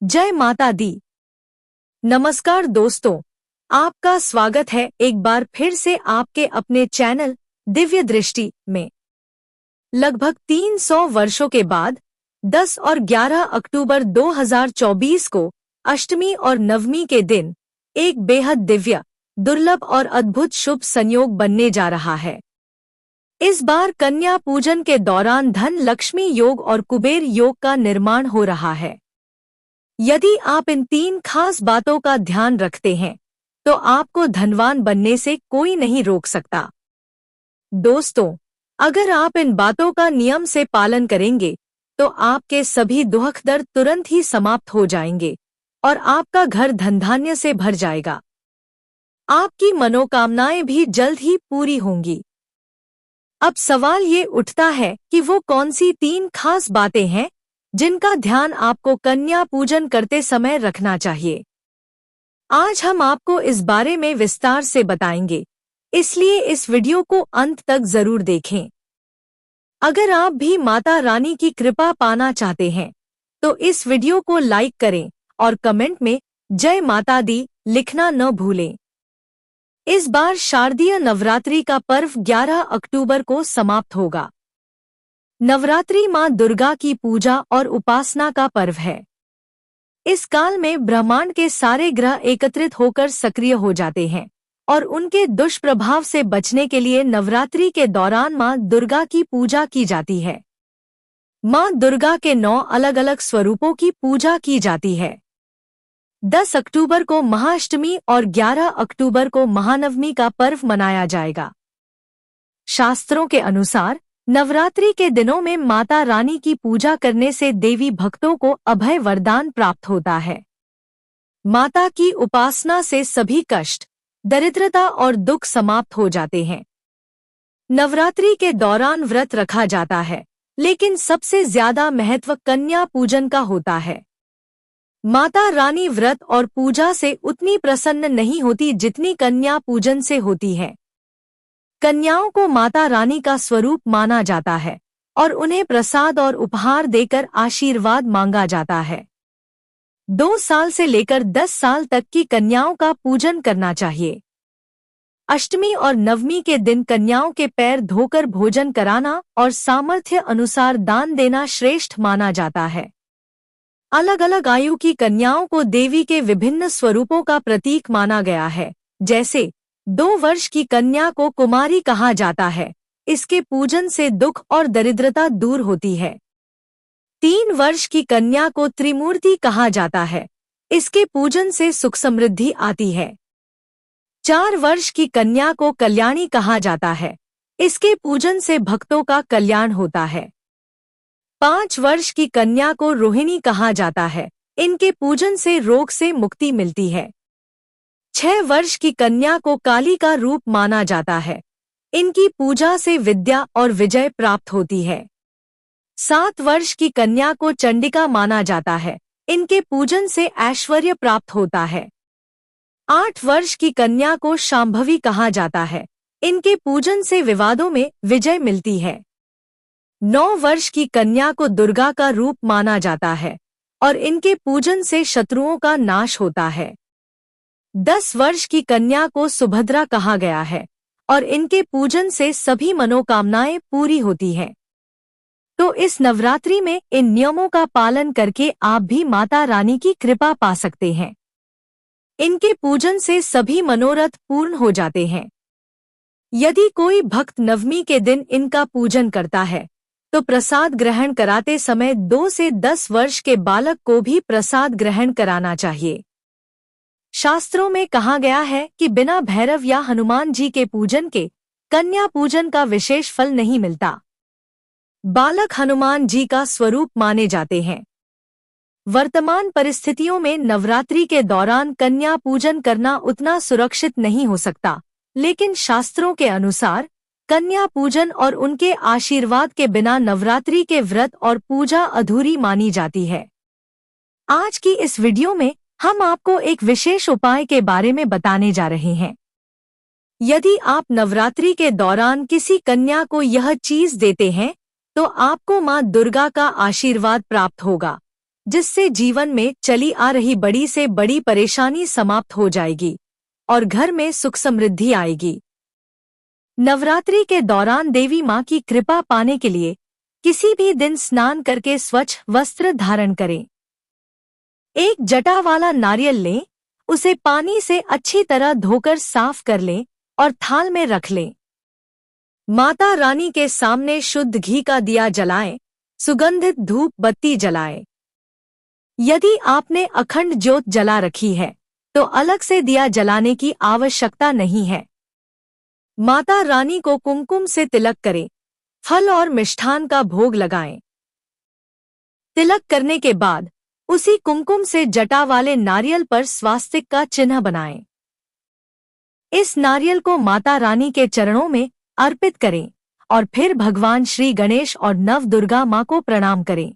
जय माता दी। नमस्कार दोस्तों, आपका स्वागत है एक बार फिर से आपके अपने चैनल दिव्य दृष्टि में। लगभग 300 वर्षों के बाद 10 और 11 अक्टूबर 2024 को अष्टमी और नवमी के दिन एक बेहद दिव्य, दुर्लभ और अद्भुत शुभ संयोग बनने जा रहा है। इस बार कन्या पूजन के दौरान धन लक्ष्मी योग और कुबेर योग का निर्माण हो रहा है। यदि आप इन 3 खास बातों का ध्यान रखते हैं तो आपको धनवान बनने से कोई नहीं रोक सकता। दोस्तों, अगर आप इन बातों का नियम से पालन करेंगे तो आपके सभी दुख दर्द तुरंत ही समाप्त हो जाएंगे और आपका घर धनधान्य से भर जाएगा। आपकी मनोकामनाएं भी जल्द ही पूरी होंगी। अब सवाल ये उठता है कि वो कौन सी 3 खास बातें हैं जिनका ध्यान आपको कन्या पूजन करते समय रखना चाहिए। आज हम आपको इस बारे में विस्तार से बताएंगे, इसलिए इस वीडियो को अंत तक जरूर देखें। अगर आप भी माता रानी की कृपा पाना चाहते हैं तो इस वीडियो को लाइक करें और कमेंट में जय माता दी लिखना न भूलें। इस बार शारदीय नवरात्रि का पर्व 11 अक्टूबर को समाप्त होगा। नवरात्रि मां दुर्गा की पूजा और उपासना का पर्व है। इस काल में ब्रह्मांड के सारे ग्रह एकत्रित होकर सक्रिय हो जाते हैं और उनके दुष्प्रभाव से बचने के लिए नवरात्रि के दौरान मां दुर्गा की पूजा की जाती है। मां दुर्गा के 9 अलग अलग स्वरूपों की पूजा की जाती है। 10 अक्टूबर को महाअष्टमी और 11 अक्टूबर को महानवमी का पर्व मनाया जाएगा। शास्त्रों के अनुसार नवरात्रि के दिनों में माता रानी की पूजा करने से देवी भक्तों को अभय वरदान प्राप्त होता है। माता की उपासना से सभी कष्ट, दरिद्रता और दुख समाप्त हो जाते हैं। नवरात्रि के दौरान व्रत रखा जाता है, लेकिन सबसे ज्यादा महत्व कन्या पूजन का होता है। माता रानी व्रत और पूजा से उतनी प्रसन्न नहीं होती जितनी कन्या पूजन से होती है। कन्याओं को माता रानी का स्वरूप माना जाता है और उन्हें प्रसाद और उपहार देकर आशीर्वाद मांगा जाता है। 2 साल से लेकर 10 साल तक की कन्याओं का पूजन करना चाहिए। अष्टमी और नवमी के दिन कन्याओं के पैर धोकर भोजन कराना और सामर्थ्य अनुसार दान देना श्रेष्ठ माना जाता है। अलग अलग आयु की कन्याओं को देवी के विभिन्न स्वरूपों का प्रतीक माना गया है। जैसे 2 वर्ष की कन्या को कुमारी कहा जाता है, इसके पूजन से दुख और दरिद्रता दूर होती है। 3 वर्ष की कन्या को त्रिमूर्ति कहा जाता है, इसके पूजन से सुख समृद्धि आती है। 4 वर्ष की कन्या को कल्याणी कहा जाता है, इसके पूजन से भक्तों का कल्याण होता है। 5 वर्ष की कन्या को रोहिणी कहा जाता है, इनके पूजन से रोग से मुक्ति मिलती है। 6 वर्ष की कन्या को काली का रूप माना जाता है, इनकी पूजा से विद्या और विजय प्राप्त होती है। 7 वर्ष की कन्या को चंडिका माना जाता है, इनके पूजन से ऐश्वर्य प्राप्त होता है। 8 वर्ष की कन्या को शांभवी कहा जाता है, इनके पूजन से विवादों में विजय मिलती है। 9 वर्ष की कन्या को दुर्गा का रूप माना जाता है और इनके पूजन से शत्रुओं का नाश होता है। 10 वर्ष की कन्या को सुभद्रा कहा गया है और इनके पूजन से सभी मनोकामनाएं पूरी होती हैं। तो इस नवरात्रि में इन नियमों का पालन करके आप भी माता रानी की कृपा पा सकते हैं। इनके पूजन से सभी मनोरथ पूर्ण हो जाते हैं। यदि कोई भक्त नवमी के दिन इनका पूजन करता है तो प्रसाद ग्रहण कराते समय 2 से 10 वर्ष के बालक को भी प्रसाद ग्रहण कराना चाहिए। शास्त्रों में कहा गया है कि बिना भैरव या हनुमान जी के पूजन के कन्या पूजन का विशेष फल नहीं मिलता। बालक हनुमान जी का स्वरूप माने जाते हैं। वर्तमान परिस्थितियों में नवरात्रि के दौरान कन्या पूजन करना उतना सुरक्षित नहीं हो सकता, लेकिन शास्त्रों के अनुसार कन्या पूजन और उनके आशीर्वाद के बिना नवरात्रि के व्रत और पूजा अधूरी मानी जाती है। आज की इस वीडियो में हम आपको एक विशेष उपाय के बारे में बताने जा रहे हैं। यदि आप नवरात्रि के दौरान किसी कन्या को यह चीज देते हैं तो आपको मां दुर्गा का आशीर्वाद प्राप्त होगा जिससे जीवन में चली आ रही बड़ी से बड़ी परेशानी समाप्त हो जाएगी और घर में सुख समृद्धि आएगी। नवरात्रि के दौरान देवी मां की कृपा पाने के लिए किसी भी दिन स्नान करके स्वच्छ वस्त्र धारण करें। एक जटा वाला नारियल लें, उसे पानी से अच्छी तरह धोकर साफ कर लें और थाल में रख लें। माता रानी के सामने शुद्ध घी का दिया जलाएं, सुगंधित धूप बत्ती जलाएं। यदि आपने अखंड ज्योत जला रखी है तो अलग से दिया जलाने की आवश्यकता नहीं है। माता रानी को कुमकुम से तिलक करें, फल और मिष्ठान का भोग लगाएं। तिलक करने के बाद उसी कुमकुम से जटा वाले नारियल पर स्वास्तिक का चिन्ह बनाएं। इस नारियल को माता रानी के चरणों में अर्पित करें और फिर भगवान श्री गणेश और नव दुर्गा मां को प्रणाम करें।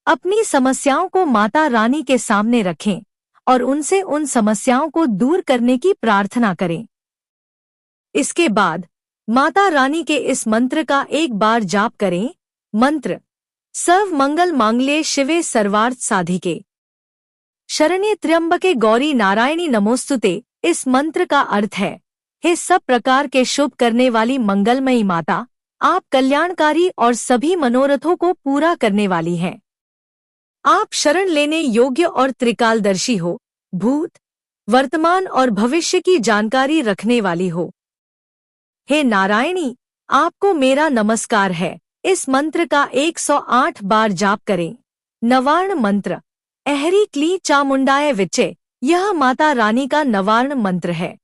अपनी समस्याओं को माता रानी के सामने रखें और उनसे उन समस्याओं को दूर करने की प्रार्थना करें। इसके बाद माता रानी के इस मंत्र का एक बार जाप करें। मंत्र: सर्व मंगल मांगल्ये शिवे सर्वार्थ साधिके शरण्ये त्र्यंबके गौरी नारायणी नमोस्तुते। इस मंत्र का अर्थ है, हे सब प्रकार के शुभ करने वाली मंगलमयी माता, आप कल्याणकारी और सभी मनोरथों को पूरा करने वाली हैं। आप शरण लेने योग्य और त्रिकालदर्शी हो, भूत, वर्तमान और भविष्य की जानकारी रखने वाली हो। हे नारायणी, आपको मेरा नमस्कार है। इस मंत्र का 108 बार जाप करें। नवार्ण मंत्र: ऐहरी क्ली चामुंडाय विचे। यह माता रानी का नवार्ण मंत्र है।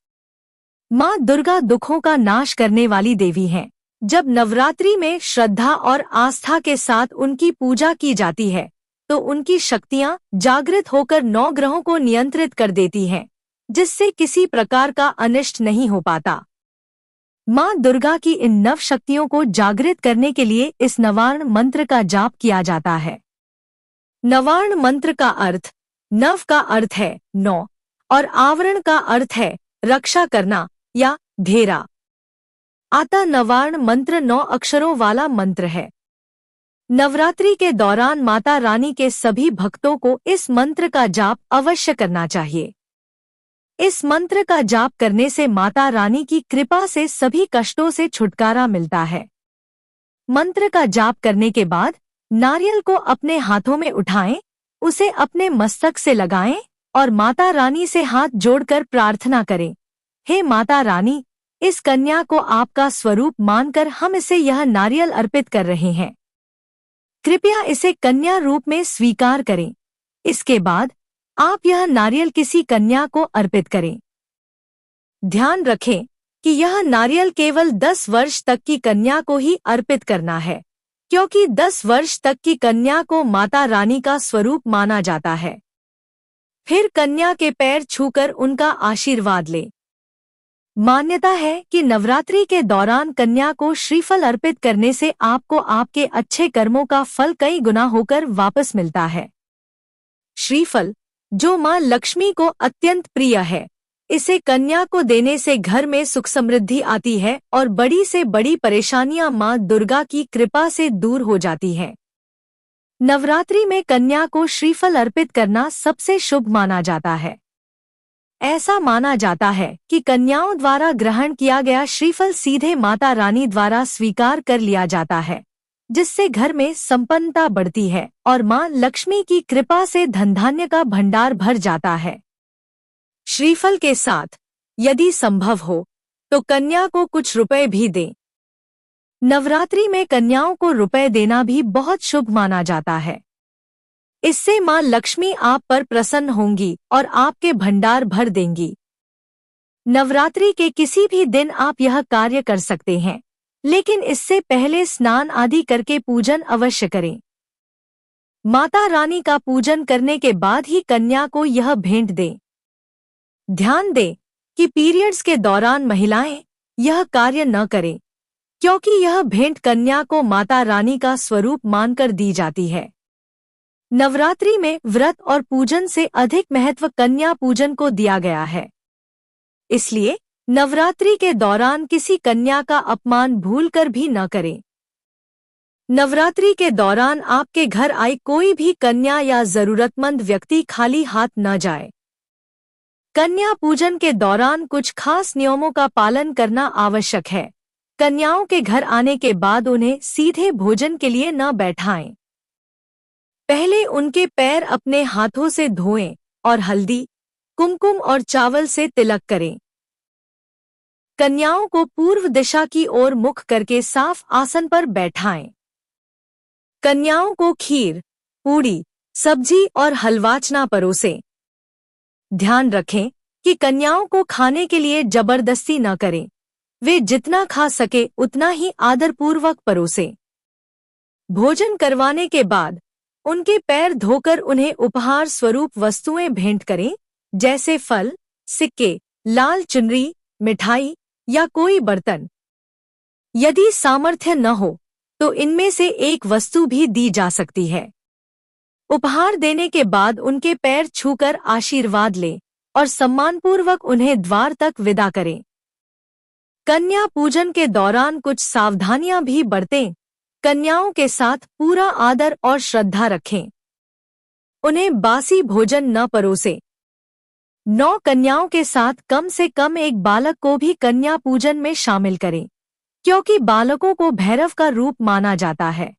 माँ दुर्गा दुखों का नाश करने वाली देवी हैं। जब नवरात्रि में श्रद्धा और आस्था के साथ उनकी पूजा की जाती है तो उनकी शक्तियाँ जागृत होकर 9 ग्रहों को नियंत्रित कर देती हैं, जिससे किसी प्रकार का अनिष्ट नहीं हो पाता। माँ दुर्गा की इन 9 शक्तियों को जागृत करने के लिए इस नवार्ण मंत्र का जाप किया जाता है। नवार्ण मंत्र का अर्थ: नव का अर्थ है 9 और आवरण का अर्थ है रक्षा करना या घेरा। अतः नवार्ण मंत्र 9 अक्षरों वाला मंत्र है। नवरात्रि के दौरान माता रानी के सभी भक्तों को इस मंत्र का जाप अवश्य करना चाहिए। इस मंत्र का जाप करने से माता रानी की कृपा से सभी कष्टों से छुटकारा मिलता है। मंत्र का जाप करने के बाद नारियल को अपने हाथों में उठाएं, उसे अपने मस्तक से लगाएं और माता रानी से हाथ जोड़कर प्रार्थना करें, हे माता रानी, इस कन्या को आपका स्वरूप मानकर हम इसे यह नारियल अर्पित कर रहे हैं। कृपया इसे कन्या रूप में स्वीकार करें। इसके बाद आप यह नारियल किसी कन्या को अर्पित करें। ध्यान रखें कि यह नारियल केवल 10 वर्ष तक की कन्या को ही अर्पित करना है, क्योंकि 10 वर्ष तक की कन्या को माता रानी का स्वरूप माना जाता है। फिर कन्या के पैर छूकर उनका आशीर्वाद लें। मान्यता है कि नवरात्रि के दौरान कन्या को श्रीफल अर्पित करने से आपको आपके अच्छे कर्मों का फल कई गुना होकर वापस मिलता है। श्रीफल, जो मां लक्ष्मी को अत्यंत प्रिय है, इसे कन्या को देने से घर में सुख समृद्धि आती है और बड़ी से बड़ी परेशानियां मां दुर्गा की कृपा से दूर हो जाती हैं। नवरात्रि में कन्या को श्रीफल अर्पित करना सबसे शुभ माना जाता है। ऐसा माना जाता है कि कन्याओं द्वारा ग्रहण किया गया श्रीफल सीधे माता रानी द्वारा स्वीकार कर लिया जाता है, जिससे घर में संपन्नता बढ़ती है और मां लक्ष्मी की कृपा से धन धान्य का भंडार भर जाता है। श्रीफल के साथ यदि संभव हो तो कन्या को कुछ रुपए भी दें। नवरात्रि में कन्याओं को रुपए देना भी बहुत शुभ माना जाता है। इससे मां लक्ष्मी आप पर प्रसन्न होंगी और आपके भंडार भर देंगी। नवरात्रि के किसी भी दिन आप यह कार्य कर सकते हैं, लेकिन इससे पहले स्नान आदि करके पूजन अवश्य करें। माता रानी का पूजन करने के बाद ही कन्या को यह भेंट दें। ध्यान दें कि पीरियड्स के दौरान महिलाएं यह कार्य न करें, क्योंकि यह भेंट कन्या को माता रानी का स्वरूप मानकर दी जाती है। नवरात्रि में व्रत और पूजन से अधिक महत्व कन्या पूजन को दिया गया है। इसलिए नवरात्रि के दौरान किसी कन्या का अपमान भूलकर भी न करें। नवरात्रि के दौरान आपके घर आई कोई भी कन्या या जरूरतमंद व्यक्ति खाली हाथ न जाए। कन्या पूजन के दौरान कुछ खास नियमों का पालन करना आवश्यक है। कन्याओं के घर आने के बाद उन्हें सीधे भोजन के लिए न बैठाएं। पहले उनके पैर अपने हाथों से धोएं और हल्दी, कुमकुम और चावल से तिलक करें। कन्याओं को पूर्व दिशा की ओर मुख करके साफ आसन पर बैठाएं। कन्याओं को खीर, पूड़ी, सब्जी और हलवाचना परोसें। ध्यान रखें कि कन्याओं को खाने के लिए जबरदस्ती न करें। वे जितना खा सके उतना ही आदरपूर्वक परोसें। भोजन करवाने के बाद उनके पैर धोकर उन्हें उपहार स्वरूप वस्तुएं भेंट करें, जैसे फल, सिक्के, लाल चुनरी, मिठाई या कोई बर्तन। यदि सामर्थ्य न हो तो इनमें से एक वस्तु भी दी जा सकती है। उपहार देने के बाद उनके पैर छूकर आशीर्वाद लें और सम्मानपूर्वक उन्हें द्वार तक विदा करें। कन्या पूजन के दौरान कुछ सावधानियां भी बरतें। कन्याओं के साथ पूरा आदर और श्रद्धा रखें। उन्हें बासी भोजन न परोसें। 9 कन्याओं के साथ कम से कम एक बालक को भी कन्या पूजन में शामिल करें, क्योंकि बालकों को भैरव का रूप माना जाता है।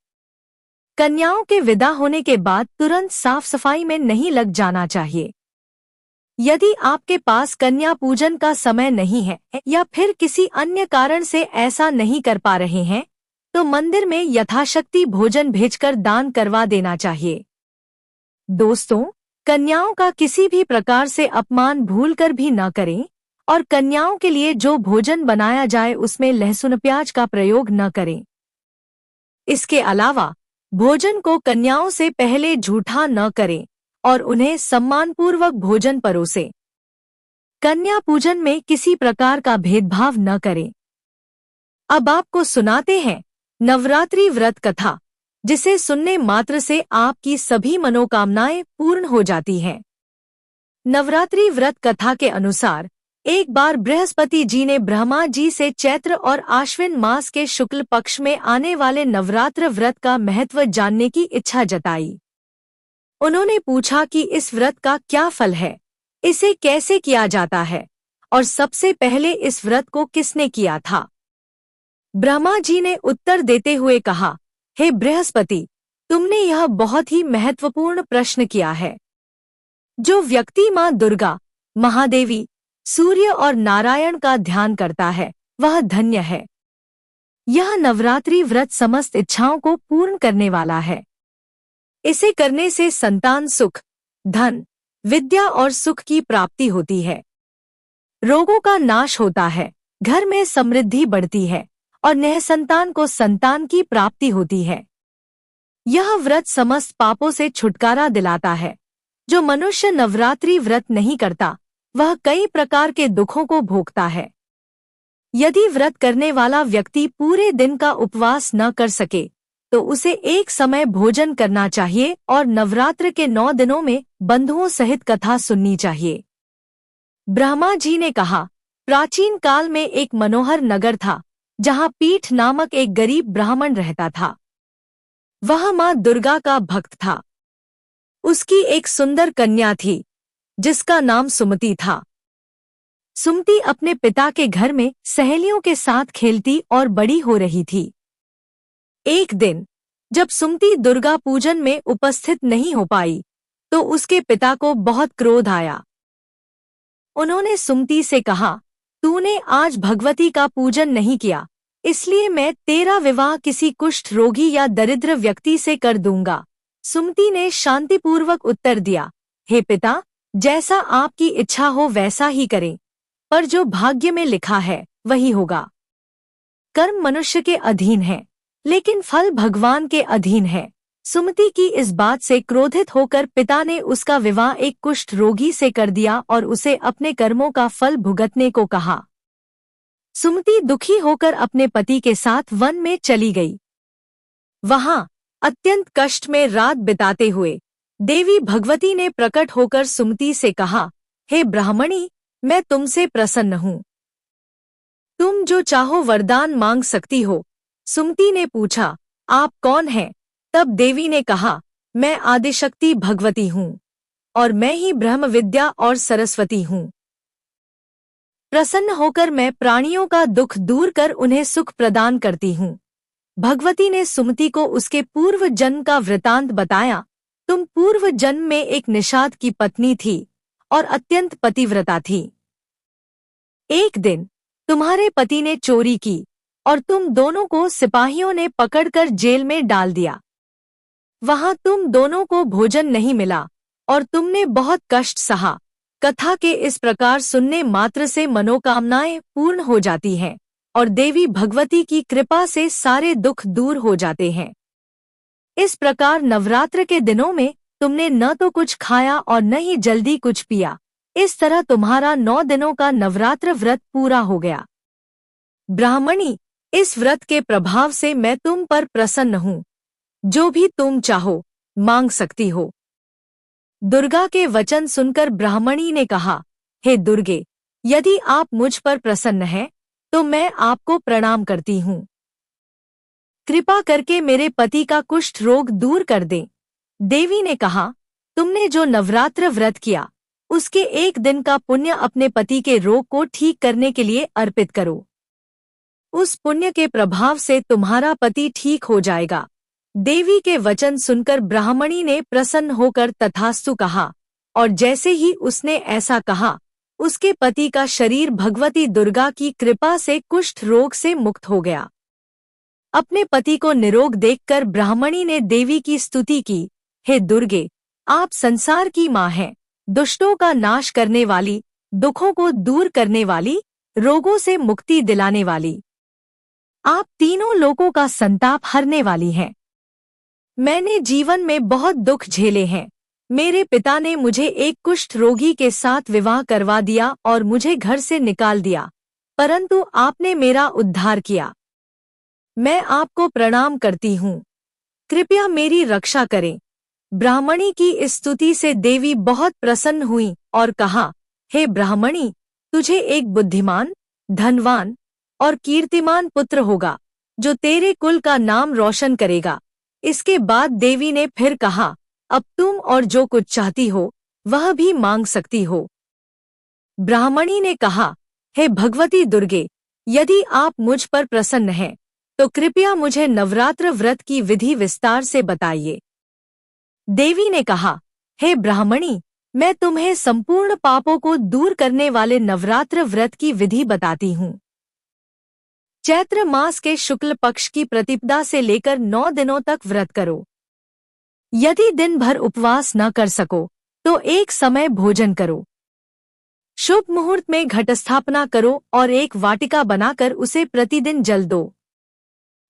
कन्याओं के विदा होने के बाद तुरंत साफ सफाई में नहीं लग जाना चाहिए। यदि आपके पास कन्या पूजन का समय नहीं है या फिर किसी अन्य कारण से ऐसा नहीं कर पा रहे हैं, तो मंदिर में यथाशक्ति भोजन भेजकर दान करवा देना चाहिए। दोस्तों, कन्याओं का किसी भी प्रकार से अपमान भूलकर भी न करें और कन्याओं के लिए जो भोजन बनाया जाए उसमें लहसुन प्याज का प्रयोग न करें। इसके अलावा भोजन को कन्याओं से पहले झूठा न करें और उन्हें सम्मानपूर्वक भोजन परोसें। कन्या पूजन में किसी प्रकार का भेदभाव न करें। अब आपको सुनाते हैं नवरात्रि व्रत कथा, जिसे सुनने मात्र से आपकी सभी मनोकामनाएं पूर्ण हो जाती हैं। नवरात्रि व्रत कथा के अनुसार एक बार बृहस्पति जी ने ब्रह्मा जी से चैत्र और आश्विन मास के शुक्ल पक्ष में आने वाले नवरात्र व्रत का महत्व जानने की इच्छा जताई। उन्होंने पूछा कि इस व्रत का क्या फल है, इसे कैसे किया जाता है और सबसे पहले इस व्रत को किसने किया था। ब्रह्मा जी ने उत्तर देते हुए कहा, हे बृहस्पति, तुमने यह बहुत ही महत्वपूर्ण प्रश्न किया है। जो व्यक्ति मां दुर्गा, महादेवी, सूर्य और नारायण का ध्यान करता है वह धन्य है। यह नवरात्रि व्रत समस्त इच्छाओं को पूर्ण करने वाला है। इसे करने से संतान सुख, धन, विद्या और सुख की प्राप्ति होती है। रोगों का नाश होता है, घर में समृद्धि बढ़ती है और निःसंतान को संतान की प्राप्ति होती है। यह व्रत समस्त पापों से छुटकारा दिलाता है। जो मनुष्य नवरात्रि व्रत नहीं करता वह कई प्रकार के दुखों को भोगता है। यदि व्रत करने वाला व्यक्ति पूरे दिन का उपवास न कर सके तो उसे एक समय भोजन करना चाहिए और नवरात्र के 9 दिनों में बंधुओं सहित कथा सुननी चाहिए। ब्रह्मा जी ने कहा, प्राचीन काल में एक मनोहर नगर था जहाँ पीठ नामक एक गरीब ब्राह्मण रहता था। वह मां दुर्गा का भक्त था। उसकी एक सुंदर कन्या थी जिसका नाम सुमति था। सुमति अपने पिता के घर में सहेलियों के साथ खेलती और बड़ी हो रही थी। एक दिन जब सुमति दुर्गा पूजन में उपस्थित नहीं हो पाई तो उसके पिता को बहुत क्रोध आया। उन्होंने सुमति से कहा, तूने आज भगवती का पूजन नहीं किया, इसलिए मैं तेरा विवाह किसी कुष्ठ रोगी या दरिद्र व्यक्ति से कर दूंगा। सुमति ने शांतिपूर्वक उत्तर दिया, हे पिता, जैसा आपकी इच्छा हो वैसा ही करें, पर जो भाग्य में लिखा है वही होगा। कर्म मनुष्य के अधीन है, लेकिन फल भगवान के अधीन है। सुमति की इस बात से क्रोधित होकर पिता ने उसका विवाह एक कुष्ठ रोगी से कर दिया और उसे अपने कर्मों का फल भुगतने को कहा। सुमति दुखी होकर अपने पति के साथ वन में चली गई। वहां अत्यंत कष्ट में रात बिताते हुए देवी भगवती ने प्रकट होकर सुमति से कहा, हे ब्राह्मणी, मैं तुमसे प्रसन्न हूँ। तुम जो चाहो वरदान मांग सकती हो। सुमति ने पूछा, आप कौन हैं? तब देवी ने कहा, मैं आदिशक्ति भगवती हूँ और मैं ही ब्रह्म विद्या और सरस्वती हूँ। प्रसन्न होकर मैं प्राणियों का दुख दूर कर उन्हें सुख प्रदान करती हूँ। भगवती ने सुमति को उसके पूर्व जन्म का वृतांत बताया। तुम पूर्व जन्म में एक निषाद की पत्नी थी और अत्यंत पतिव्रता थी। एक दिन तुम्हारे पति ने चोरी की और तुम दोनों को सिपाहियों ने पकड़कर जेल में डाल दिया। वहां तुम दोनों को भोजन नहीं मिला और तुमने बहुत कष्ट सहा। कथा के इस प्रकार सुनने मात्र से मनोकामनाएं पूर्ण हो जाती हैं और देवी भगवती की कृपा से सारे दुख दूर हो जाते हैं। इस प्रकार नवरात्र के दिनों में तुमने न तो कुछ खाया और न ही जल्दी कुछ पिया। इस तरह तुम्हारा 9 दिनों का नवरात्र व्रत पूरा हो गया। ब्राह्मणी, इस व्रत के प्रभाव से मैं तुम पर प्रसन्न हूँ। जो भी तुम चाहो मांग सकती हो। दुर्गा के वचन सुनकर ब्राह्मणी ने कहा, हे दुर्गे, यदि आप मुझ पर प्रसन्न हैं तो मैं आपको प्रणाम करती हूँ। कृपा करके मेरे पति का कुष्ठ रोग दूर कर दें। देवी ने कहा, तुमने जो नवरात्र व्रत किया उसके 1 दिन का पुण्य अपने पति के रोग को ठीक करने के लिए अर्पित करो। उस पुण्य के प्रभाव से तुम्हारा पति ठीक हो जाएगा। देवी के वचन सुनकर ब्राह्मणी ने प्रसन्न होकर तथास्तु कहा और जैसे ही उसने ऐसा कहा उसके पति का शरीर भगवती दुर्गा की कृपा से कुष्ठ रोग से मुक्त हो गया। अपने पति को निरोग देखकर ब्राह्मणी ने देवी की स्तुति की, हे दुर्गे, आप संसार की माँ हैं, दुष्टों का नाश करने वाली, दुखों को दूर करने वाली, रोगों से मुक्ति दिलाने वाली। आप तीनों लोगों का संताप हरने वाली हैं। मैंने जीवन में बहुत दुख झेले हैं। मेरे पिता ने मुझे एक कुष्ठ रोगी के साथ विवाह करवा दिया और मुझे घर से निकाल दिया, परंतु आपने मेरा उद्धार किया। मैं आपको प्रणाम करती हूँ। कृपया मेरी रक्षा करें। ब्राह्मणी की इस स्तुति से देवी बहुत प्रसन्न हुई और कहा, हे ब्राह्मणी, तुझे एक बुद्धिमान, धनवान और कीर्तिमान पुत्र होगा जो तेरे कुल का नाम रोशन करेगा। इसके बाद देवी ने फिर कहा, अब तुम और जो कुछ चाहती हो वह भी मांग सकती हो। ब्राह्मणी ने कहा, हे भगवती दुर्गे, यदि आप मुझ पर प्रसन्न हैं तो कृपया मुझे नवरात्र व्रत की विधि विस्तार से बताइए। देवी ने कहा, हे ब्राह्मणी, मैं तुम्हें संपूर्ण पापों को दूर करने वाले नवरात्र व्रत की विधि बताती हूँ। चैत्र मास के शुक्ल पक्ष की प्रतिपदा से लेकर 9 दिनों तक व्रत करो। यदि दिन भर उपवास न कर सको तो एक समय भोजन करो। शुभ मुहूर्त में घट स्थापना करो और एक वाटिका बनाकर उसे प्रतिदिन जल दो।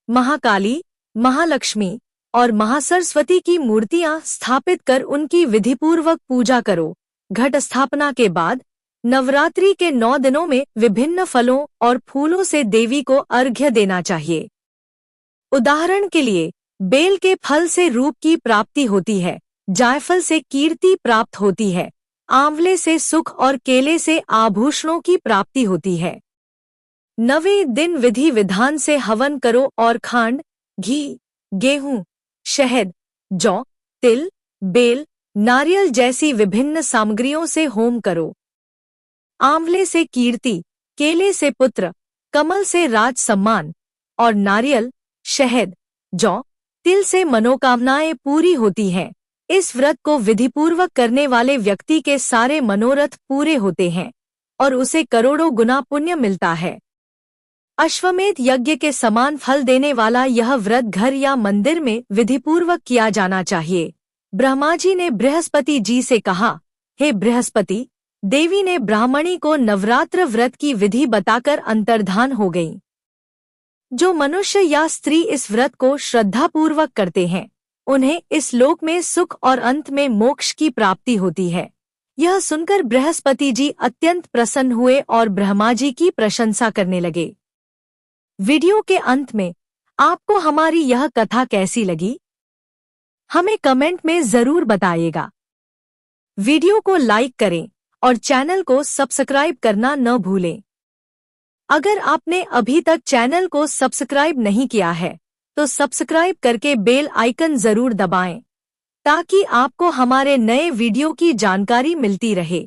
महाकाली, महालक्ष्मी और महासरस्वती की मूर्तियां स्थापित कर उनकी विधिपूर्वक पूजा करो। घट स्थापना के बाद नवरात्रि के 9 दिनों में विभिन्न फलों और फूलों से देवी को अर्घ्य देना चाहिए। उदाहरण के लिए, बेल के फल से रूप की प्राप्ति होती है, जायफल से कीर्ति प्राप्त होती है, आंवले से सुख और केले से आभूषणों की प्राप्ति होती है। 9वें दिन विधि विधान से हवन करो और खांड, घी, गेहूं, शहद, जौ, तिल, बेल, नारियल जैसी विभिन्न सामग्रियों से होम करो। आंवले से कीर्ति, केले से पुत्र, कमल से राज सम्मान और नारियल, शहद, जौ, तिल से मनोकामनाएं पूरी होती हैं। इस व्रत को विधिपूर्वक करने वाले व्यक्ति के सारे मनोरथ पूरे होते हैं और उसे करोड़ों गुना पुण्य मिलता है। अश्वमेध यज्ञ के समान फल देने वाला यह व्रत घर या मंदिर में विधिपूर्वक किया जाना चाहिए। ब्रह्मा जी ने बृहस्पति जी से कहा, हे बृहस्पति, देवी ने ब्राह्मणी को नवरात्र व्रत की विधि बताकर अंतर्धान हो गई। जो मनुष्य या स्त्री इस व्रत को श्रद्धापूर्वक करते हैं उन्हें इस लोक में सुख और अंत में मोक्ष की प्राप्ति होती है। यह सुनकर बृहस्पति जी अत्यंत प्रसन्न हुए और ब्रह्मा जी की प्रशंसा करने लगे। वीडियो के अंत में आपको हमारी यह कथा कैसी लगी हमें कमेंट में जरूर बताइएगा। वीडियो को लाइक करें और चैनल को सब्सक्राइब करना न भूलें। अगर आपने अभी तक चैनल को सब्सक्राइब नहीं किया है तो सब्सक्राइब करके बेल आइकन जरूर दबाएं ताकि आपको हमारे नए वीडियो की जानकारी मिलती रहे।